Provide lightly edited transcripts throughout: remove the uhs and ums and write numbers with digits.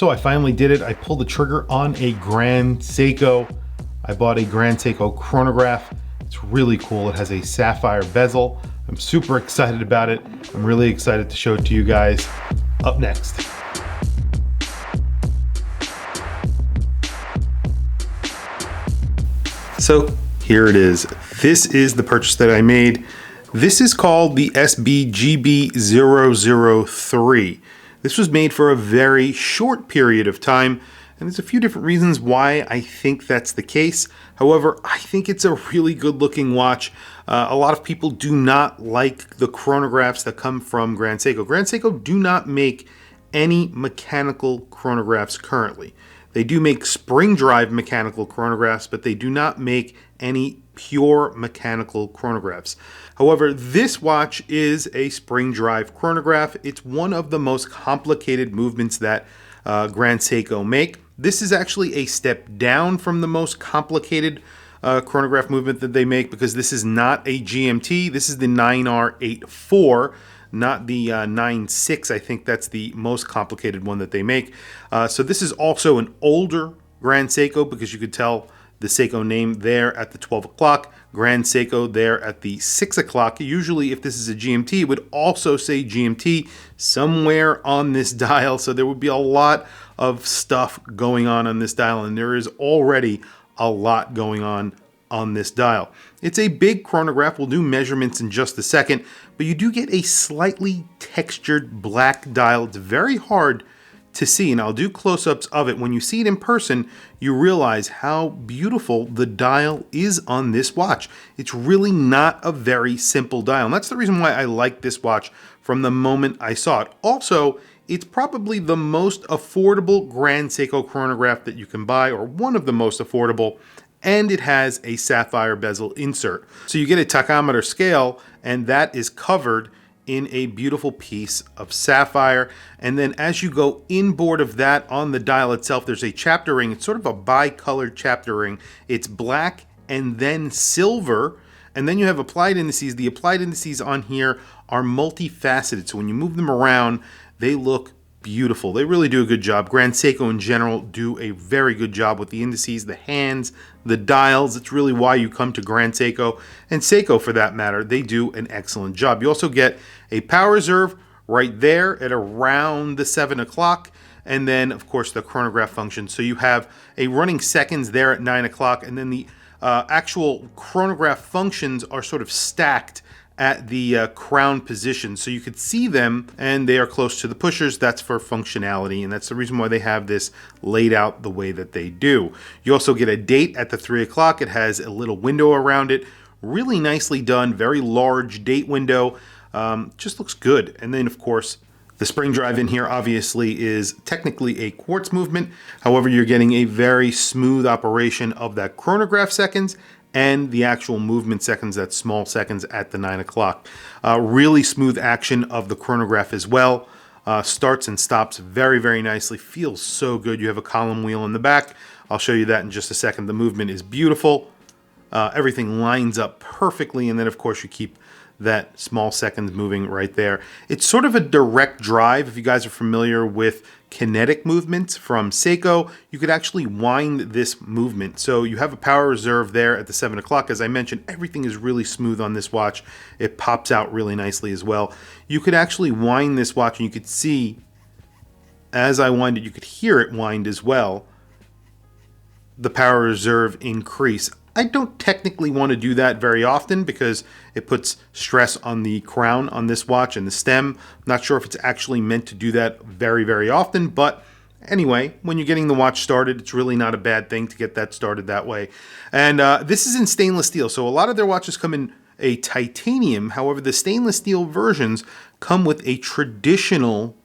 So I finally did it. I pulled the trigger on a Grand Seiko. I bought a Grand Seiko chronograph. It's really cool. It has a sapphire bezel. I'm super excited about it. I'm really excited to show it to you guys. Up next. So here it is. This is the purchase that I made. This is called the SBGB003. This was made for a very short period of time, and there's a few different reasons why I think that's the case. However, I think it's a really good looking watch. A lot of people do not like the chronographs that come from Grand Seiko. Grand Seiko do not make any mechanical chronographs currently. They do make spring drive mechanical chronographs, but they do not make any pure mechanical chronographs. However, this watch is a spring drive chronograph. It's one of the most complicated movements that Grand Seiko make. This is actually a step down from the most complicated chronograph movement that they make, because this is not a GMT. This is the 9R84, not the 9.6. I think that's the most complicated one that they make. So this is also an older Grand Seiko, because you could tell the Seiko name there at the 12 o'clock, Grand Seiko there at the 6 o'clock. Usually if this is a GMT, it would also say GMT somewhere on this dial. So there would be a lot of stuff going on this dial, and there is already a lot going on this dial. It's a big chronograph. We'll do measurements in just a second, but you do get a slightly textured black dial. It's very hard to see, and I'll do close-ups of it. When you see it in person, you realize how beautiful the dial is on this watch. It's really not a very simple dial, and that's the reason why I like this watch from the moment I saw it. Also, it's probably the most affordable Grand Seiko chronograph that you can buy, or one of the most affordable, and it has a sapphire bezel insert. So you get a tachometer scale, and that is covered in a beautiful piece of sapphire. And then as you go inboard of that on the dial itself, there's a chapter ring. It's sort of a bi-colored chapter ring. It's black and then silver. And then you have applied indices. The applied indices on here are multifaceted. So when you move them around, they look beautiful. They really do a good job. Grand Seiko in general do a very good job with the indices, the hands, the dials. It's really why you come to Grand Seiko, and Seiko for that matter. They do an excellent job. You also get a power reserve right there at around the 7 o'clock, and then of course the chronograph function. So you have a running seconds there at 9 o'clock, and then the actual chronograph functions are sort of stacked at the crown position, so you could see them, and they are close to the pushers. That's for functionality, and that's the reason why they have this laid out the way that they do. You also get a date at the 3 o'clock. It has a little window around it, really nicely done, very large date window. Just looks good. And then of course the spring drive in here obviously is technically a quartz movement. However, you're getting a very smooth operation of that chronograph seconds and the actual movement seconds, that small seconds at the 9 o'clock. Really smooth action of the chronograph as well. Starts and stops very, very nicely. Feels so good. You have a column wheel in the back. I'll show you that in just a second. The movement is beautiful. Everything lines up perfectly, and then of course you keep that small seconds moving right there. It's sort of a direct drive. If you guys are familiar with kinetic movements from Seiko, you could actually wind this movement. So you have a power reserve there at the 7 o'clock. As I mentioned, everything is really smooth on this watch. It pops out really nicely as well. You could actually wind this watch, and you could see as I wind it, you could hear it wind as well, the power reserve increase. I don't technically want to do that very often because it puts stress on the crown on this watch and the stem. I'm not sure if it's actually meant to do that very, very often, but anyway, when you're getting the watch started, it's really not a bad thing to get that started that way. And this is in stainless steel, so a lot of their watches come in a titanium. However, the stainless steel versions come with a traditional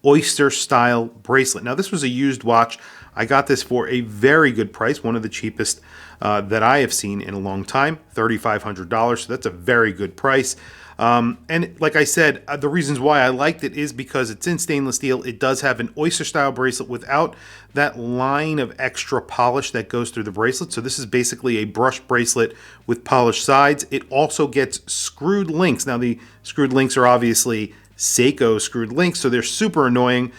oyster style bracelet. Now, this was a used watch. I got this for a very good price, one of the cheapest that I have seen in a long time, $3,500, so that's a very good price. And like I said, the reasons why I liked it is because it's in stainless steel. It does have an oyster style bracelet without that line of extra polish that goes through the bracelet. So this is basically a brush bracelet with polished sides. It also gets screwed links. Now the screwed links are obviously Seiko screwed links, so they're super annoying.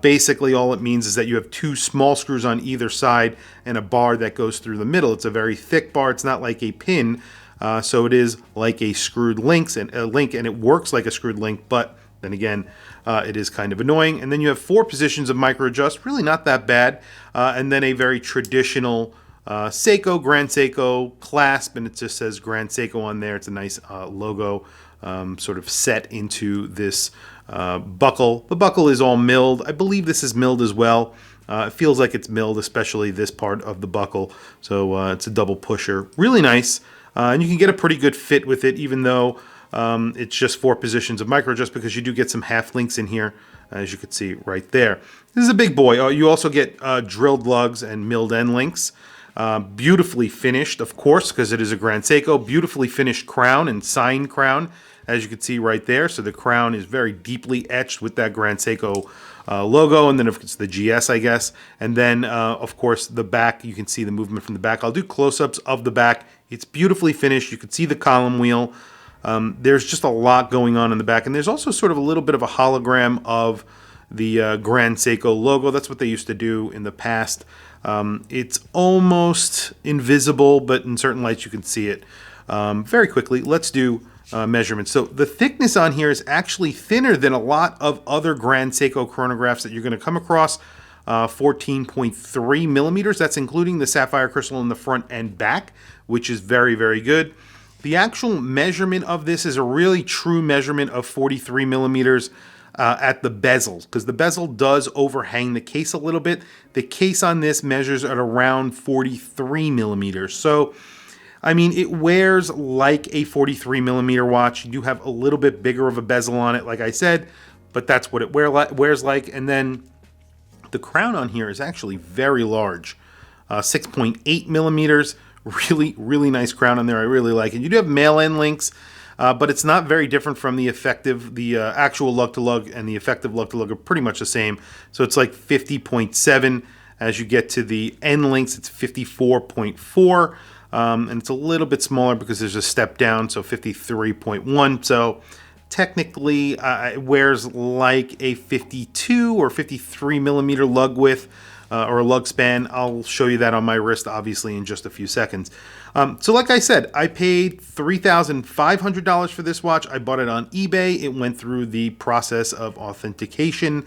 Basically, all it means is that you have two small screws on either side and a bar that goes through the middle. It's a very thick bar. It's not like a pin, so it is like a screwed link, and it works like a screwed link, but then again, it is kind of annoying. And then you have 4 positions of micro adjust, really not that bad, and then a very traditional Seiko, Grand Seiko clasp, and it just says Grand Seiko on there. It's a nice logo sort of set into this buckle. The buckle is all milled. I believe this is milled as well. It feels like it's milled, especially this part of the buckle. So it's a double pusher. Really nice. And you can get a pretty good fit with it, even though it's just 4 positions of micro adjust, because you do get some half links in here, as you can see right there. This is a big boy. You also get drilled lugs and milled end links. Beautifully finished, of course, because it is a Grand Seiko. Beautifully finished crown and signed crown, as you can see right there. So the crown is very deeply etched with that Grand Seiko logo, and then if it's the GS, I guess. And then, of course, the back, you can see the movement from the back. I'll do close-ups of the back. It's beautifully finished. You can see the column wheel. There's just a lot going on in the back, and there's also sort of a little bit of a hologram of the Grand Seiko logo. That's what they used to do in the past. It's almost invisible, but in certain lights you can see it. Very quickly, let's do measurements. So the thickness on here is actually thinner than a lot of other Grand Seiko chronographs that you're going to come across. 14.3 millimeters. That's including the sapphire crystal in the front and back, which is very, very good. The actual measurement of this is a really true measurement of 43 millimeters at the bezels, because the bezel does overhang the case a little bit. The case on this measures at around 43 millimeters. So, I mean, it wears like a 43 millimeter watch. You do have a little bit bigger of a bezel on it, like I said, but that's what it wears like. And then the crown on here is actually very large, 6.8 millimeters. Really, really nice crown on there. I really like it. You do have male end links, but it's not very different from the effective. The actual lug-to-lug and the effective lug-to-lug are pretty much the same. So it's like 50.7. As you get to the end links, it's 54.4. And it's a little bit smaller because there's a step down, so 53.1. So technically, it wears like a 52 or 53 millimeter lug width. Or a lug span. I'll show you that on my wrist, obviously, in just a few seconds. So like I said, I paid $3,500 for this watch. I bought it on eBay. It went through the process of authentication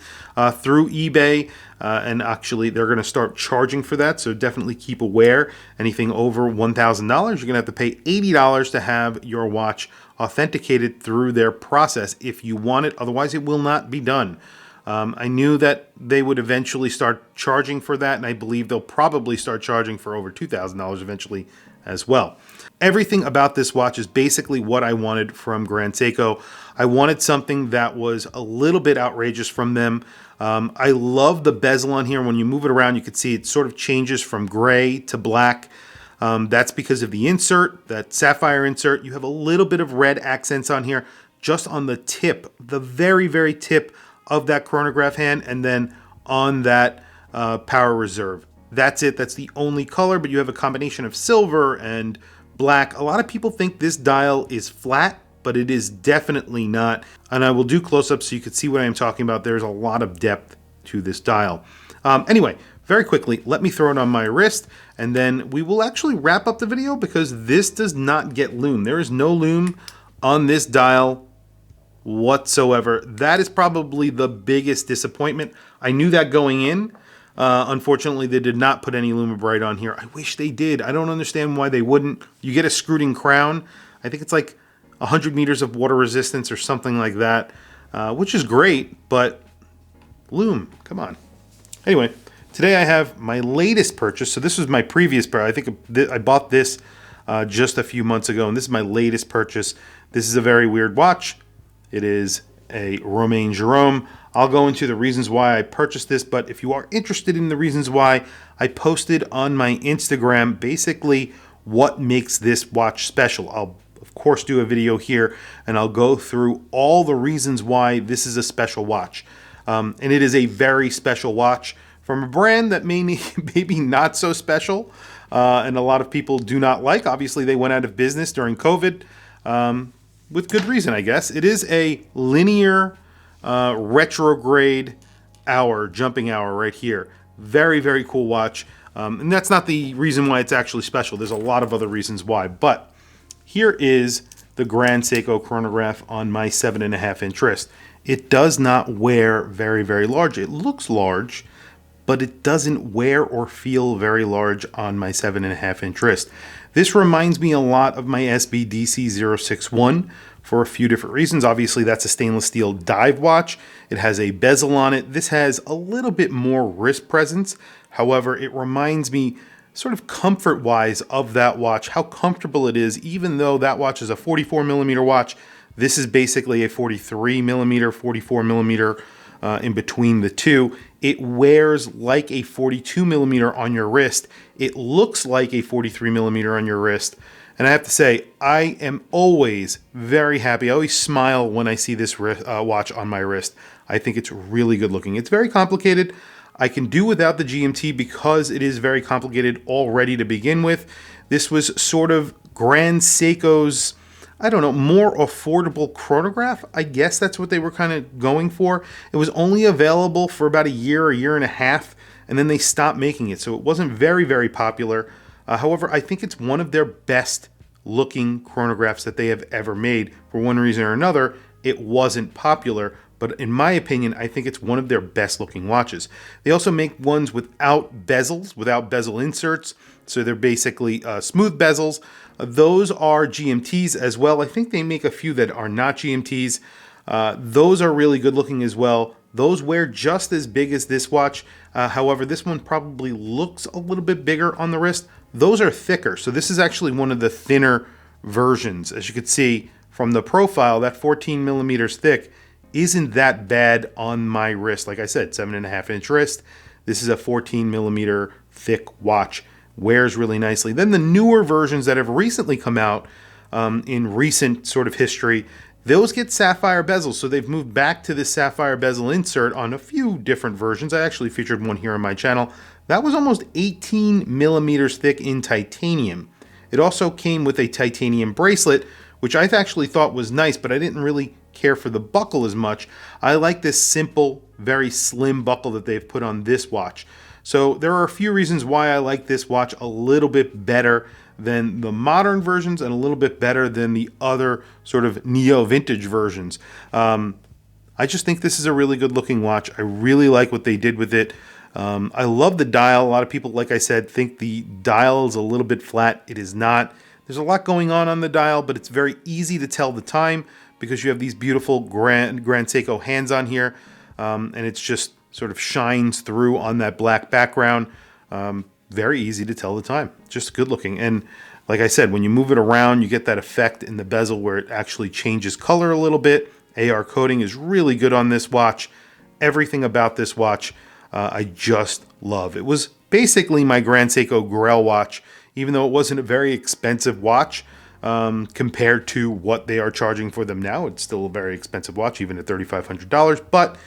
through eBay. And actually, they're going to start charging for that. So definitely keep aware. Anything over $1,000, you're going to have to pay $80 to have your watch authenticated through their process if you want it. Otherwise, it will not be done. I knew that they would eventually start charging for that, and I believe they'll probably start charging for over $2,000 eventually as well. Everything about this watch is basically what I wanted from Grand Seiko. I wanted something that was a little bit outrageous from them. I love the bezel on here. When you move it around, you can see it sort of changes from gray to black. That's because of the insert, that sapphire insert. You have a little bit of red accents on here, just on the tip, the very, very tip of that chronograph hand, and then on that power reserve. That's it. That's the only color, but you have a combination of silver and black. A lot of people think this dial is flat, but it is definitely not. And I will do close-ups so you can see what I'm talking about. There's a lot of depth to this dial. Anyway, very quickly, let me throw it on my wrist, and then we will actually wrap up the video because this does not get lume. There is no lume on this dial whatsoever. That is probably the biggest disappointment. I knew that going in. Unfortunately, they did not put any Lumibrite on here. I wish they did. I don't understand why they wouldn't. You get a screwed-in crown. I think it's like 100 meters of water resistance or something like that, which is great, but lume, come on. Anyway, today I have my latest purchase. So this was my previous pair. I think I bought this just a few months ago, and this is my latest purchase. This is a very weird watch. It is a Romain Jerome. I'll go into the reasons why I purchased this, but if you are interested in the reasons why, I posted on my Instagram basically what makes this watch special. I'll, of course, do a video here, and I'll go through all the reasons why this is a special watch. And it is a very special watch from a brand that maybe not so special, and a lot of people do not like. Obviously, they went out of business during COVID. With good reason, I guess. It is a linear retrograde hour, jumping hour right here. Very, very cool watch. And that's not the reason why it's actually special. There's a lot of other reasons why. But here is the Grand Seiko chronograph on my 7.5-inch wrist. It does not wear very, very large. It looks large, but it doesn't wear or feel very large on my 7.5-inch wrist. This reminds me a lot of my SBDC061 for a few different reasons. Obviously, that's a stainless steel dive watch. It has a bezel on it. This has a little bit more wrist presence. However, it reminds me sort of comfort-wise of that watch, how comfortable it is, even though that watch is a 44mm watch. This is basically a 43mm, 44mm in between the two. It wears like a 42mm on your wrist. It looks like a 43mm on your wrist. And I have to say, I am always very happy. I always smile when I see this watch on my wrist. I think it's really good looking. It's very complicated. I can do without the GMT because it is very complicated already to begin with. This was sort of Grand Seiko's, I don't know, more affordable chronograph. I guess that's what they were kind of going for. It was only available for about a year and a half, and then they stopped making it. So it wasn't very, very popular. However, I think it's one of their best looking chronographs that they have ever made. For one reason or another, it wasn't popular. But in my opinion, I think it's one of their best looking watches. They also make ones without bezels, without bezel inserts. So they're basically smooth bezels. Those are GMTs as well. I think they make a few that are not GMTs. Those are really good looking as well. Those wear just as big as this watch. However, this one probably looks a little bit bigger on the wrist. Those are thicker. So this is actually one of the thinner versions. As you can see from the profile, that 14 millimeters thick isn't that bad on my wrist. Like I said, 7.5-inch wrist. This is a 14 millimeter thick watch. Wears really nicely. Then the newer versions that have recently come out in recent sort of history, those get sapphire bezels. So they've moved back to this sapphire bezel insert on a few different versions. I actually featured one here on my channel. That was almost 18 millimeters thick in titanium. It also came with a titanium bracelet, which I actually thought was nice, but I didn't really care for the buckle as much. I like this simple, very slim buckle that they've put on this watch. So there are a few reasons why I like this watch a little bit better than the modern versions and a little bit better than the other sort of neo-vintage versions. I just think this is a really good looking watch. I really like what they did with it. I love the dial. A lot of people, like I said, think the dial is a little bit flat. It is not. There's a lot going on the dial, but it's very easy to tell the time because you have these beautiful Grand Seiko hands on here, and it's just sort of shines through on that black background. Very easy to tell the time. Just good looking. And like I said, when you move it around, you get that effect in the bezel where it actually changes color a little bit. AR coating is really good on this watch. Everything about this watch I just love. It was basically my Grand Seiko Grail watch, even though it wasn't a very expensive watch compared to what they are charging for them now. It's still a very expensive watch, even at $3,500. But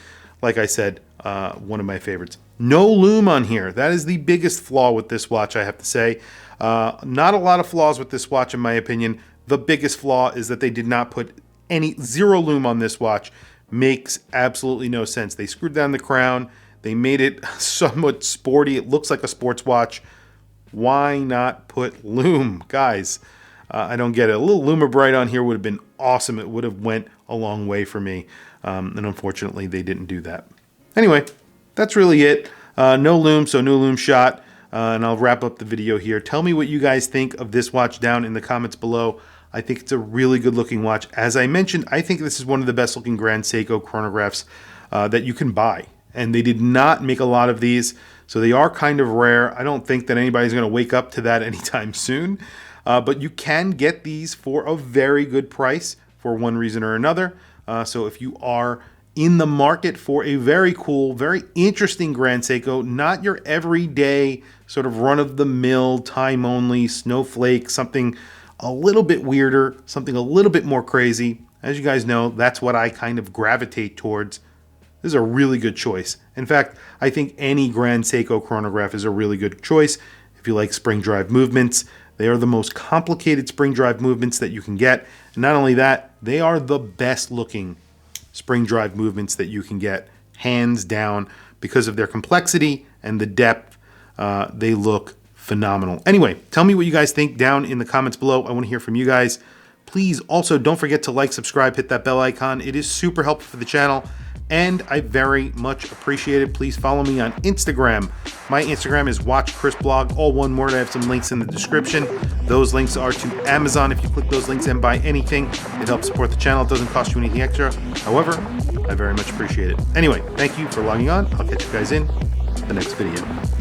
like I said, one of my favorites. No lume on here. That is the biggest flaw with this watch, I have to say. Not a lot of flaws with this watch, in my opinion. The biggest flaw is that they did not put zero lume on this watch. Makes absolutely no sense. They screwed down the crown. They made it somewhat sporty. It looks like a sports watch. Why not put lume, guys? I don't get it. A little Lumibrite on here would have been awesome. It would have went a long way for me. And unfortunately, they didn't do that. Anyway, that's really it. No lume, so no lume shot. And I'll wrap up the video here. Tell me what you guys think of this watch down in the comments below. I think it's a really good looking watch. As I mentioned, I think this is one of the best looking Grand Seiko chronographs that you can buy. And they did not make a lot of these, so they are kind of rare. I don't think that anybody's going to wake up to that anytime soon. But you can get these for a very good price for one reason or another. So if you are in the market for a very cool, very interesting Grand Seiko, not your everyday sort of run-of-the-mill, time-only, snowflake, something a little bit weirder, something a little bit more crazy. As you guys know, that's what I kind of gravitate towards. This is a really good choice. In fact, I think any Grand Seiko chronograph is a really good choice if you like spring drive movements. They are the most complicated spring drive movements that you can get. And not only that, they are the best looking spring drive movements that you can get, hands down, because of their complexity and the depth. They look phenomenal. Anyway, tell me what you guys think down in the comments below. I want to hear from you guys. Please also don't forget to like, subscribe, hit that bell icon. It is super helpful for the channel, and I very much appreciate it. Please follow me on Instagram. My Instagram is WatchChrisBlog, all one word. I have some links in the description. Those links are to Amazon. If you click those links and buy anything, it helps support the channel. It doesn't cost you anything extra. However, I very much appreciate it. Anyway, thank you for logging on. I'll catch you guys in the next video.